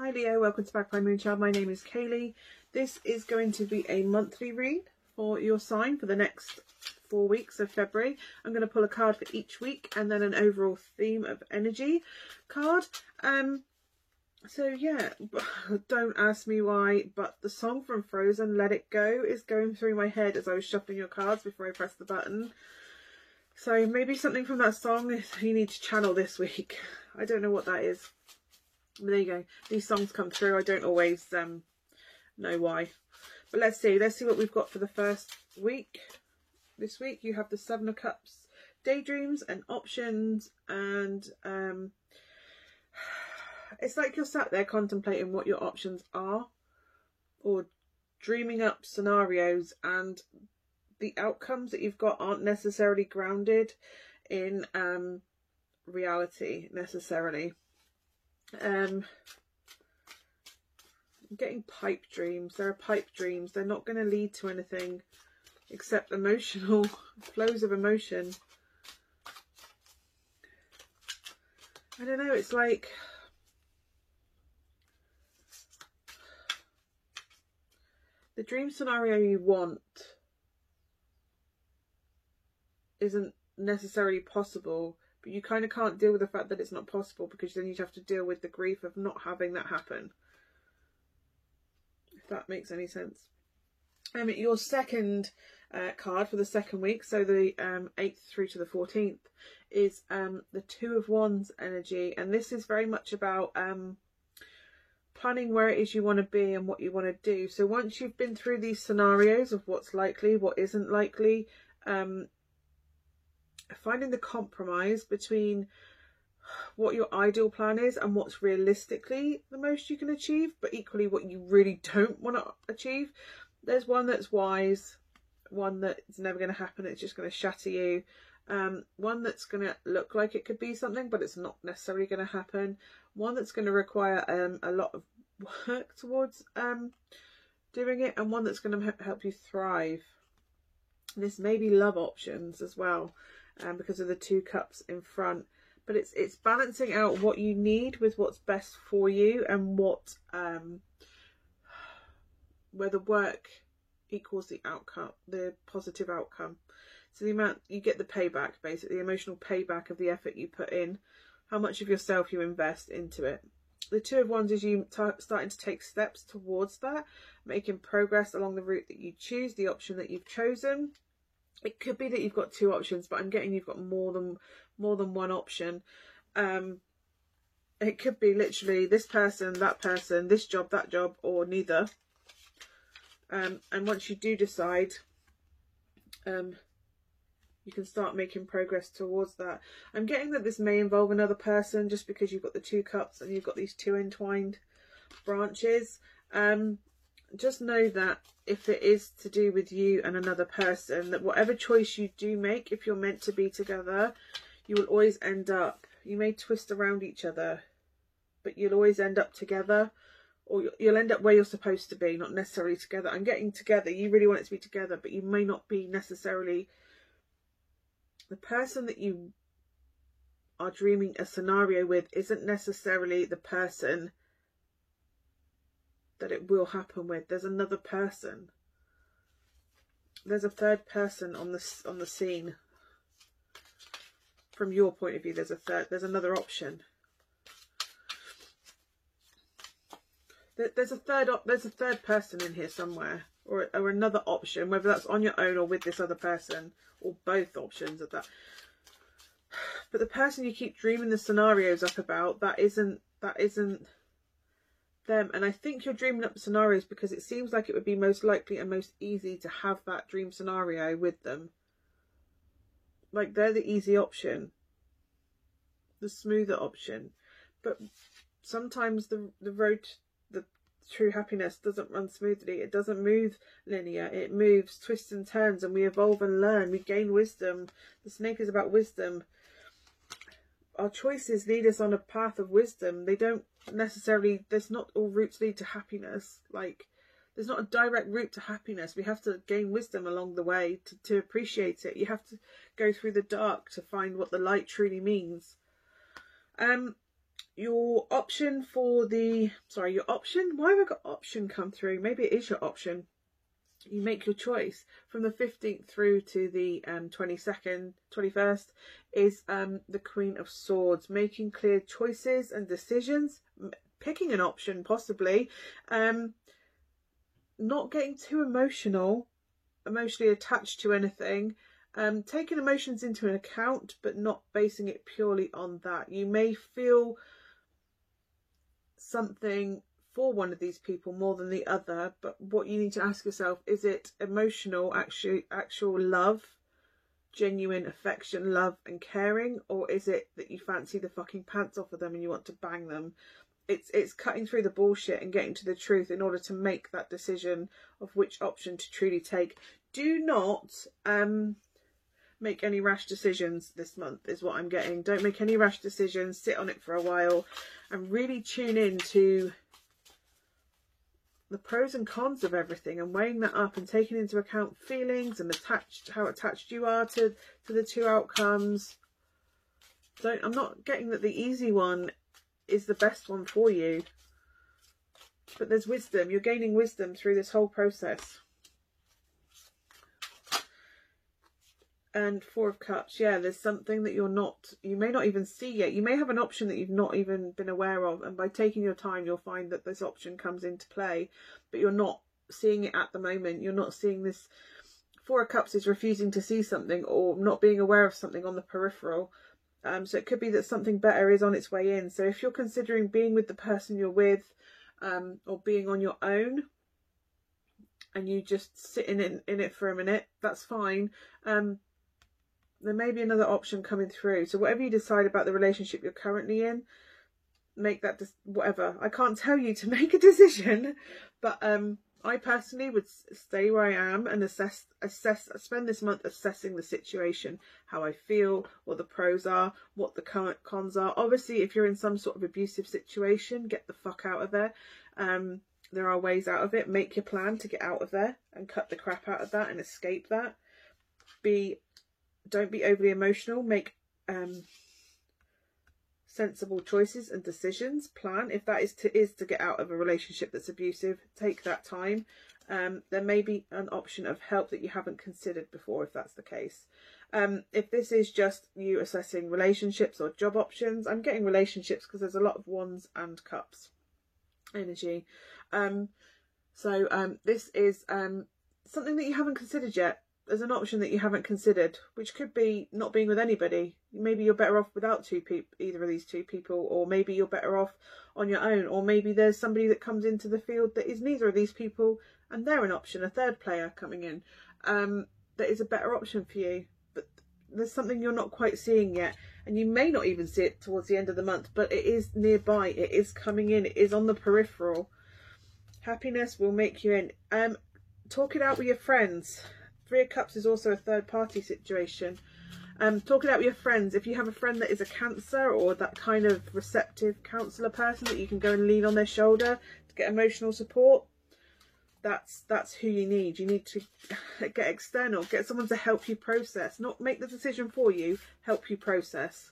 Hi Leo, welcome to Back by Moonchild. My name is Kaylee. This is going to be a monthly read for your sign for the next 4 weeks of February. I'm going to pull a card for each week and then an overall theme of energy card. So yeah, don't ask me why, but the song from Frozen, Let It Go, is going through my head as I was shuffling your cards before I pressed the button. So maybe something from that song you need to channel this week. I don't know what that is. But there you go. These songs come through. I don't always know why. But let's see what we've got for the first week. This week you have the Seven of Cups, daydreams and options, and it's like you're sat there contemplating what your options are, or dreaming up scenarios, and the outcomes that you've got aren't necessarily grounded in reality necessarily. I'm getting pipe dreams. There are pipe dreams. They're not going to lead to anything except emotional flows of emotion. I don't know, it's like the dream scenario you want isn't necessarily possible, but you kind of can't deal with the fact that it's not possible, because then you'd have to deal with the grief of not having that happen, if that makes any sense. Your second card for the second week, so the 8th through to the 14th, is the Two of Wands energy, and this is very much about planning where it is you want to be and what you want to do. So once you've been through these scenarios of what's likely, what isn't likely, finding the compromise between what your ideal plan is and what's realistically the most you can achieve, but equally what you really don't want to achieve. There's one that's wise, one that's never going to happen, it's just going to shatter you, one that's going to look like it could be something but it's not necessarily going to happen, one that's going to require a lot of work towards doing it, and one that's going to help you thrive. This may be love options as well, because of the Two Cups in front, but it's balancing out what you need with what's best for you, and what where the work equals the outcome, the positive outcome. So the amount you get, the payback, basically the emotional payback of the effort you put in, how much of yourself you invest into it. The Two of Wands is you starting to take steps towards that, making progress along the route that you choose, the option that you've chosen. It could be that you've got two options, but I'm getting you've got more than one option. It could be literally this person, that person, this job, that job, or neither. And once you do decide, you can start making progress towards that. I'm getting that this may involve another person, just because you've got the Two Cups and you've got these two entwined branches. Just know that if it is to do with you and another person, that whatever choice you do make, if you're meant to be together, you will always end up, you may twist around each other, but you'll always end up together, or you'll end up where you're supposed to be, not necessarily together. I'm getting together, you really want it to be together, but you may not be necessarily the person that you are dreaming a scenario with, isn't necessarily the person that it will happen with. There's another person. There's a third person on the scene. From your point of view, there's another option. There's a third person in here somewhere, or another option, whether that's on your own or with this other person, or both options of that. But the person you keep dreaming the scenarios up about, that isn't them. And I think you're dreaming up scenarios because it seems like it would be most likely and most easy to have that dream scenario with them. Like they're the easy option, the smoother option. But sometimes the road, the true happiness doesn't run smoothly. It doesn't move linear. It moves, twists and turns, and we evolve and learn. We gain wisdom. The snake is about wisdom. Our choices lead us on a path of wisdom. They don't necessarily, there's not all routes lead to happiness. Like there's not a direct route to happiness. We have to gain wisdom along the way to appreciate it. You have to go through the dark to find what the light truly means. Your option for the, sorry, your option, why have I got option come through? Maybe it is your option. You make your choice. From the 15th through to the 22nd, 21st is the Queen of Swords, making clear choices and decisions, picking an option possibly, not getting too emotionally attached to anything, taking emotions into an account but not basing it purely on that. You may feel something for one of these people more than the other, but what you need to ask yourself, is it emotional, actual love, genuine affection, love and caring, or is it that you fancy the fucking pants off of them and you want to bang them? It's cutting through the bullshit and getting to the truth in order to make that decision of which option to truly take. Do not make any rash decisions this month, is what I'm getting. Don't make any rash decisions. Sit on it for a while and really tune in to the pros and cons of everything and weighing that up and taking into account feelings and how attached you are to the two outcomes. I'm not getting that the easy one is the best one for you, but there's wisdom. You're gaining wisdom through this whole process. And Four of Cups, yeah, there's something that you may not even see yet. You may have an option that you've not even been aware of, and by taking your time you'll find that this option comes into play, but you're not seeing it at the moment. You're not seeing this. Four of Cups is refusing to see something or not being aware of something on the peripheral. So it could be that something better is on its way in. So if you're considering being with the person you're with, or being on your own, and you just sit in it for a minute, that's fine. There may be another option coming through. So whatever you decide about the relationship you're currently in, make that whatever. I can't tell you to make a decision, but I personally would stay where I am and spend this month assessing the situation, how I feel, what the pros are, what the cons are. Obviously, if you're in some sort of abusive situation, get the fuck out of there. There are ways out of it. Make your plan to get out of there and cut the crap out of that and escape that. Don't be overly emotional. Make sensible choices and decisions. Plan. If that is to get out of a relationship that's abusive, take that time. There may be an option of help that you haven't considered before, if that's the case. If this is just you assessing relationships or job options, I'm getting relationships because there's a lot of Wands and Cups energy. This is something that you haven't considered yet. There's an option that you haven't considered, which could be not being with anybody. Maybe you're better off without either of these two people, or maybe you're better off on your own, or maybe there's somebody that comes into the field that is neither of these people and they're an option, a third player coming in that is a better option for you. But there's something you're not quite seeing yet, and you may not even see it towards the end of the month, but it is nearby, it is coming in, it is on the peripheral. Happiness will make you in. Talk it out with your friends. Three of Cups is also a third party situation. Talk it out with your friends. If you have a friend that is a Cancer, or that kind of receptive counsellor person that you can go and lean on their shoulder to get emotional support, that's who you need. You need to get external, get someone to help you process, not make the decision for you, help you process,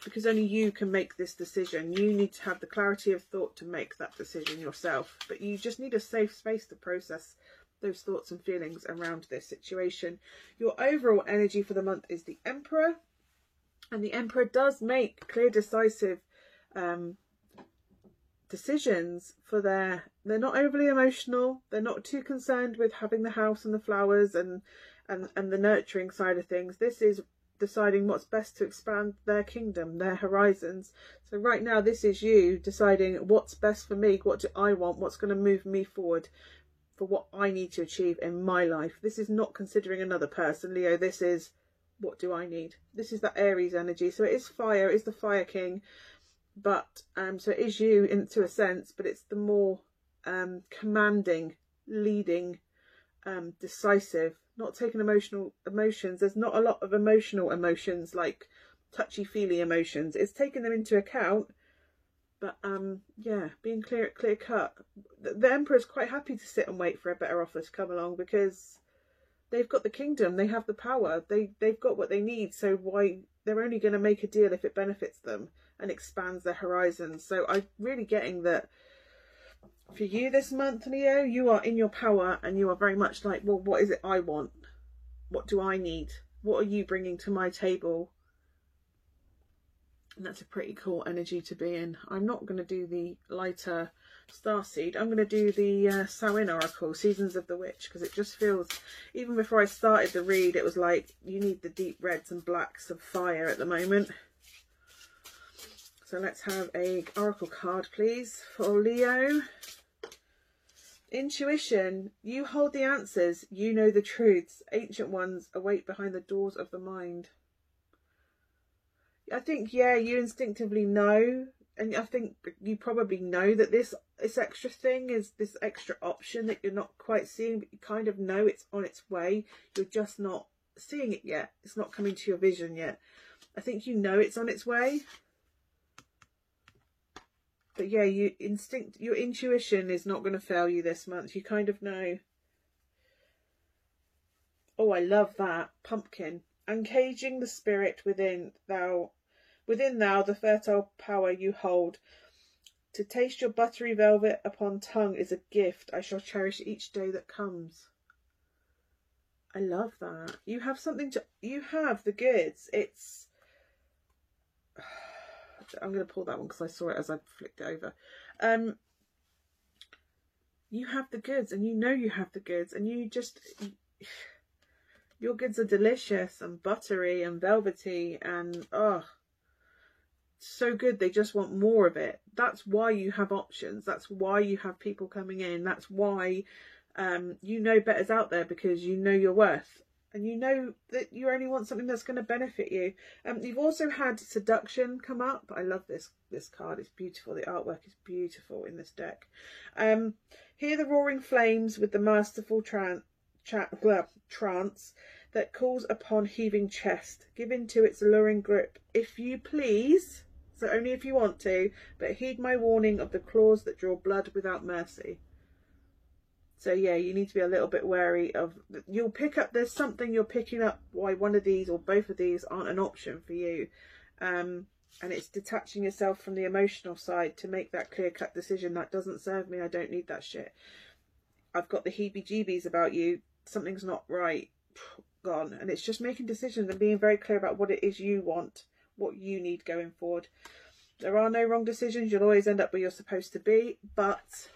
because only you can make this decision. You need to have the clarity of thought to make that decision yourself, but you just need a safe space to process those thoughts and feelings around this situation. Your overall energy for the month is the Emperor, and the Emperor does make clear, decisive decisions. They're not overly emotional, they're not too concerned with having the house and the flowers and the nurturing side of things. This is deciding what's best to expand their kingdom, their horizons. So right now this is you deciding what's best for me, what do I want, what's going to move me forward for what I need to achieve in my life. This is not considering another person, Leo. This is, what do I need? This is that Aries energy. So it is fire, it is the Fire King, but so it is you to a sense, but it's the more commanding, leading, decisive, not taking emotional emotions. There's not a lot of emotional emotions, like touchy-feely emotions. It's taking them into account, but yeah, being clear cut. The Emperor is quite happy to sit and wait for a better offer to come along, because they've got the kingdom, they have the power, they've got what they need. So why, they're only going to make a deal if it benefits them, and expands their horizons. So I'm really getting that for you this month, Leo, you are in your power, and you are very much like, well, what is it I want? What do I need? What are you bringing to my table? And that's a pretty cool energy to be in. I'm not going to do the lighter starseed. I'm going to do the Samhain Oracle, Seasons of the Witch, because it just feels, even before I started the read, it was like, you need the deep reds and blacks of fire at the moment. So let's have a oracle card, please, for Leo. Intuition. You hold the answers. You know the truths. Ancient ones await behind the doors of the mind. I think, yeah, you instinctively know, and I think you probably know that this extra thing is this extra option that you're not quite seeing, but you kind of know it's on its way. You're just not seeing it yet. It's not coming to your vision yet. I think you know it's on its way. But yeah, your intuition is not going to fail you this month. You kind of know. Oh, I love that. Pumpkin. Uncaging the spirit within thou, the fertile power you hold. To taste your buttery velvet upon tongue is a gift. I shall cherish each day that comes. I love that. You have something to, you have the goods. It's, I'm going to pull that one because I saw it as I flicked it over. You have the goods, and you know you have the goods, and you just, your goods are delicious and buttery and velvety and oh, so good. They just want more of it. That's why you have options. That's why you have people coming in. That's why you know better's out there, because you know your worth. And you know that you only want something that's going to benefit you. You've also had seduction come up. I love this card. It's beautiful. The artwork is beautiful in this deck. Hear the roaring flames with the masterful trance that calls upon heaving chest. Give into its alluring grip, if you please. So only if you want to. But heed my warning of the claws that draw blood without mercy. So yeah, you need to be a little bit wary of, you'll pick up, there's something you're picking up why one of these or both of these aren't an option for you. And it's detaching yourself from the emotional side to make that clear-cut decision. That doesn't serve me. I don't need that shit. I've got the heebie-jeebies about you. Something's not right. Gone. And it's just making decisions and being very clear about what it is you want, what you need going forward. There are no wrong decisions. You'll always end up where you're supposed to be, but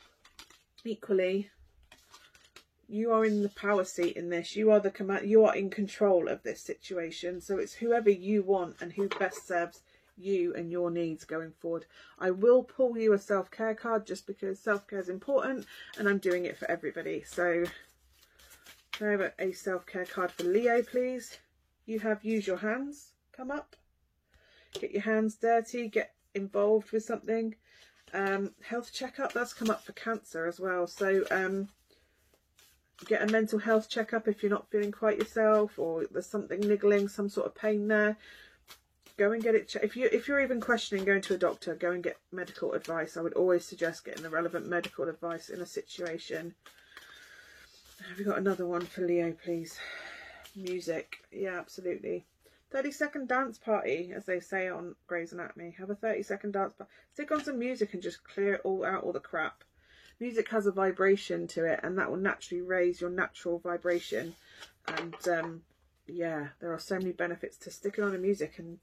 equally, you are in the power seat in this. You are the command. You are in control of this situation. So it's whoever you want and who best serves you and your needs going forward. I will pull you a self-care card just because self-care is important and I'm doing it for everybody. So can I have a self-care card for Leo, please? You have use your hands come up. Get your hands dirty. Get involved with something. Health checkup. That's come up for Cancer as well. So get a mental health checkup if you're not feeling quite yourself, or there's something niggling, some sort of pain there. Go and get it checked. If you're even questioning going to a doctor, go and get medical advice. I would always suggest getting the relevant medical advice in a situation. Have we got another one for Leo, please? Music. Yeah, absolutely. 30-second dance party, as they say on Grey's Anatomy. Have a 30-second dance party. Stick on some music and just clear it all out, all the crap. Music has a vibration to it, and that will naturally raise your natural vibration. And yeah, there are so many benefits to sticking on the music and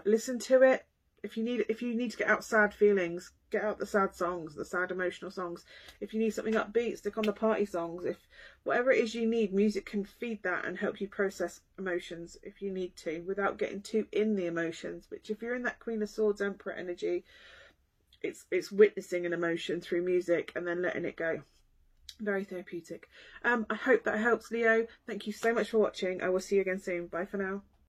listen to it. If you need to get out sad feelings, get out the sad songs, the sad emotional songs. If you need something upbeat, stick on the party songs. If whatever it is you need, music can feed that and help you process emotions if you need to, without getting too in the emotions. Which, if you're in that Queen of Swords Emperor energy, it's witnessing an emotion through music and then letting it go. Very therapeutic. I hope that helps, Leo. Thank you so much for watching. I will see you again soon. Bye for now.